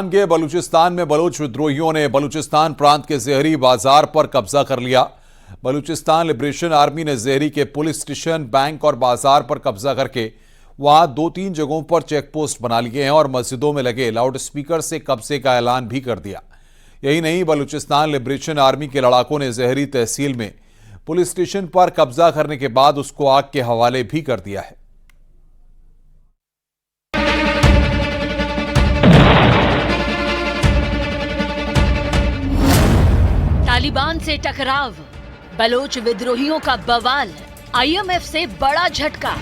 के बलूचिस्तान में बलूच विद्रोहियों ने बलूचिस्तान प्रांत के जहरी बाजार पर कब्जा कर लिया। बलूचिस्तान लिबरेशन आर्मी ने जहरी के पुलिस स्टेशन, बैंक और बाजार पर कब्जा करके वहां 2-3 जगहों पर चेक पोस्ट बना लिए हैं और मस्जिदों में लगे लाउड स्पीकर से कब्जे का ऐलान भी कर दिया। यही नहीं, बलूचिस्तान लिबरेशन आर्मी के लड़ाकों ने जहरी तहसील में पुलिस स्टेशन पर कब्जा करने के बाद उसको आग के हवाले भी कर दिया है। तालिबान से टकराव, बलोच विद्रोहियों का बवाल, आईएमएफ से बड़ा झटका।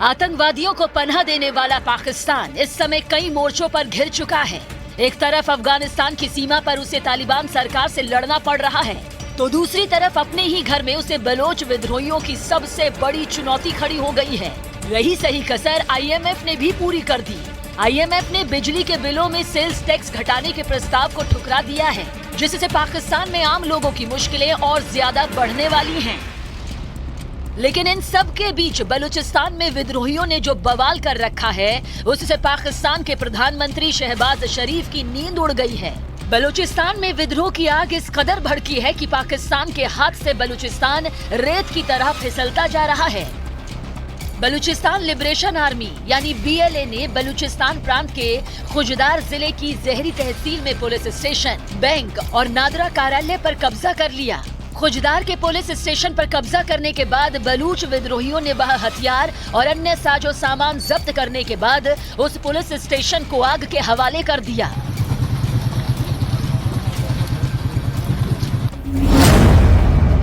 आतंकवादियों को पनाह देने वाला पाकिस्तान इस समय कई मोर्चों पर घिर चुका है। एक तरफ अफगानिस्तान की सीमा पर उसे तालिबान सरकार से लड़ना पड़ रहा है, तो दूसरी तरफ अपने ही घर में उसे बलोच विद्रोहियों की सबसे बड़ी चुनौती खड़ी हो गई है। यही सही कसर आईएमएफ ने भी पूरी कर दी। आईएमएफ ने बिजली के बिलों में सेल्स टैक्स घटाने के प्रस्ताव को ठुकरा दिया है, जिससे पाकिस्तान में आम लोगों की मुश्किलें और ज्यादा बढ़ने वाली हैं। लेकिन इन सब के बीच बलूचिस्तान में विद्रोहियों ने जो बवाल कर रखा है, उससे पाकिस्तान के प्रधानमंत्री शहबाज शरीफ की नींद उड़ गई है। बलूचिस्तान में विद्रोह की आग इस कदर भड़की है कि पाकिस्तान के हाथ से बलूचिस्तान रेत की तरह फिसलता जा रहा है। बलूचिस्तान लिबरेशन आर्मी यानी बीएलए ने बलूचिस्तान प्रांत के खुजदार जिले की जहरी तहसील में पुलिस स्टेशन, बैंक और नादरा कार्यालय पर कब्जा कर लिया। खुजदार के पुलिस स्टेशन पर कब्जा करने के बाद बलूच विद्रोहियों ने वहां हथियार और अन्य साजो सामान जब्त करने के बाद उस पुलिस स्टेशन को आग के हवाले कर दिया।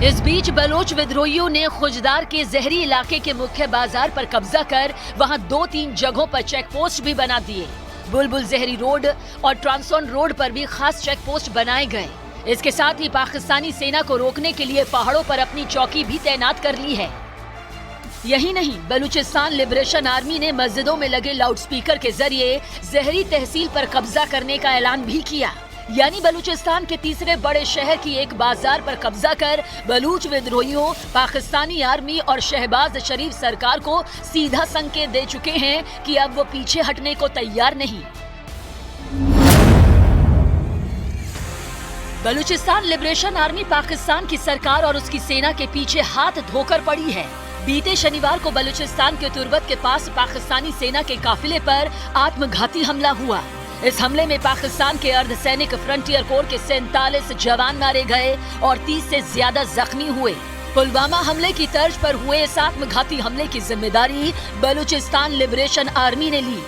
इस बीच बलोच विद्रोहियों ने खुजदार के जहरी इलाके के मुख्य बाजार पर कब्जा कर वहां 2-3 जगहों पर चेक पोस्ट भी बना दिए। बुलबुल जहरी रोड और ट्रांसोन रोड पर भी खास चेक पोस्ट बनाए गए। इसके साथ ही पाकिस्तानी सेना को रोकने के लिए पहाड़ों पर अपनी चौकी भी तैनात कर ली है। यही नहीं, बलूचिस्तान लिबरेशन आर्मी ने मस्जिदों में लगे लाउडस्पीकर के जरिए जहरी तहसील पर कब्जा करने का ऐलान भी किया। यानी बलूचिस्तान के तीसरे बड़े शहर की एक बाजार पर कब्जा कर बलूच विद्रोहियों, पाकिस्तानी आर्मी और शहबाज शरीफ सरकार को सीधा संकेत दे चुके हैं कि अब वो पीछे हटने को तैयार नहीं। बलूचिस्तान लिबरेशन आर्मी पाकिस्तान की सरकार और उसकी सेना के पीछे हाथ धोकर पड़ी है। बीते शनिवार को बलूचिस्तान के तुर्बत के पास पाकिस्तानी सेना के काफिले पर आत्मघाती हमला हुआ। इस हमले में पाकिस्तान के अर्धसैनिक फ्रंटियर कोर के 47 जवान मारे गए और 30 से ज्यादा जख्मी हुए। पुलवामा हमले की तर्ज पर हुए इस आत्मघाती हमले की जिम्मेदारी बलूचिस्तान लिबरेशन आर्मी ने ली।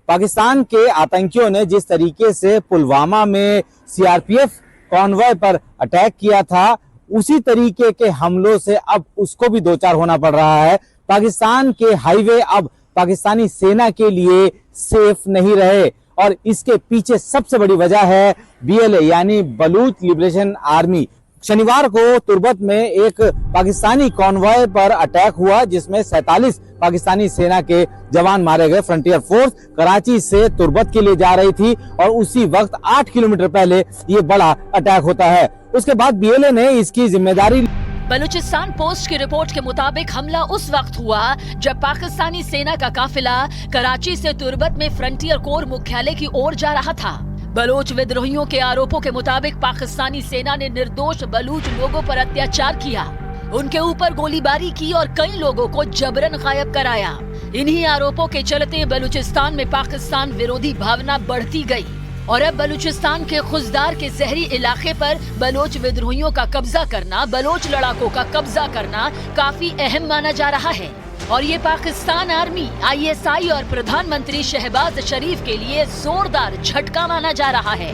पाकिस्तान के आतंकियों ने जिस तरीके से पुलवामा में सीआरपीएफ कॉन्वॉय पर अटैक किया था, उसी तरीके के हमलों से अब उसको भी दो चार होना पड़ रहा है। पाकिस्तान के हाईवे अब पाकिस्तानी सेना के लिए सेफ नहीं रहे और इसके पीछे सबसे बड़ी वजह है बीएलए यानी बलूच लिबरेशन आर्मी। शनिवार को तुर्बत में एक पाकिस्तानी कॉन्वॉय पर अटैक हुआ, जिसमें 47 पाकिस्तानी सेना के जवान मारे गए। फ्रंटियर फोर्स कराची से तुर्बत के लिए जा रही थी और उसी वक्त 8 किलोमीटर पहले ये बड़ा अटैक होता है। उसके बाद बीएलए ने इसकी जिम्मेदारी। बलूचिस्तान पोस्ट की रिपोर्ट के मुताबिक हमला उस वक्त हुआ जब पाकिस्तानी सेना का काफिला कराची से तुर्बत में फ्रंटियर कोर मुख्यालय की ओर जा रहा था। बलोच विद्रोहियों के आरोपों के मुताबिक पाकिस्तानी सेना ने निर्दोष बलूच लोगों पर अत्याचार किया, उनके ऊपर गोलीबारी की और कई लोगों को जबरन गायब कराया। इन्हीं आरोपों के चलते बलूचिस्तान में पाकिस्तान विरोधी भावना बढ़ती गई और अब बलूचिस्तान के खुजदार के जहरी इलाके पर बलोच विद्रोहियों का कब्जा करना, बलोच लड़ाकों का कब्जा करना काफी अहम माना जा रहा है। और ये पाकिस्तान आर्मी, आईएसआई और प्रधानमंत्री शहबाज शरीफ के लिए जोरदार झटका माना जा रहा है।